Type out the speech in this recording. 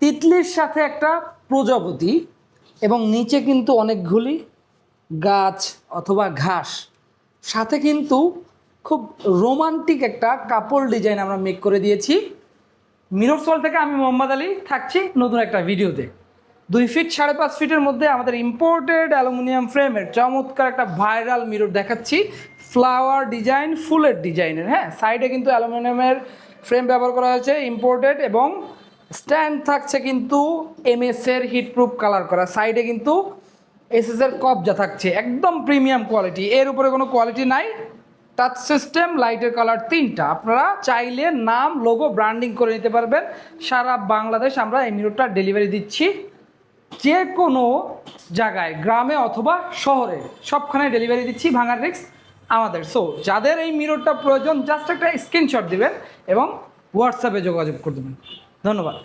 তিতলির সাথে একটা প্রজাপতি এবং নিচে কিন্তু অনেকগুলি গাছ অথবা ঘাস, সাথে কিন্তু খুব রোমান্টিক একটা কাপল ডিজাইন আমরা মেক করে দিয়েছি। মিরর সল থেকে আমি মোহাম্মদ আলী থাকছি নতুন একটা ভিডিওতে। 2 ফিট 5.5 ফিটের মধ্যে আমাদের ইম্পোর্টেড অ্যালুমিনিয়াম ফ্রেমের চমৎকার একটা ভাইরাল মিরর দেখাচ্ছি, ফ্লাওয়ার ডিজাইন, ফুলের ডিজাইনের। হ্যাঁ, সাইডে কিন্তু অ্যালুমিনিয়ামের ফ্রেম ব্যবহার করা হয়েছে ইম্পোর্টেড, এবং স্ট্যান্ড থাকছে কিন্তু এমএসের হিটপ্রুফ কালার করা। সাইডে কিন্তু এসএসের কবজা থাকছে, একদম প্রিমিয়াম কোয়ালিটি, এর উপরে কোনো কোয়ালিটি নাই। টাচ সিস্টেম, লাইটের কালার 3টা। আপনারা চাইলে নাম, লোগো, ব্র্যান্ডিং করে নিতে পারবেন। সারা বাংলাদেশ আমরা এই মিররটা ডেলিভারি দিচ্ছি, যে কোনো জায়গায়, গ্রামে অথবা শহরে, সবখানে ডেলিভারি দিচ্ছি, ভাঙার রিস্ক আমাদের। সো যাদের এই মিররটা প্রয়োজন, জাস্ট একটা স্ক্রিনশট দিবেন এবং হোয়াটসঅ্যাপে যোগাযোগ করে দেবেন। ধন্যবাদ।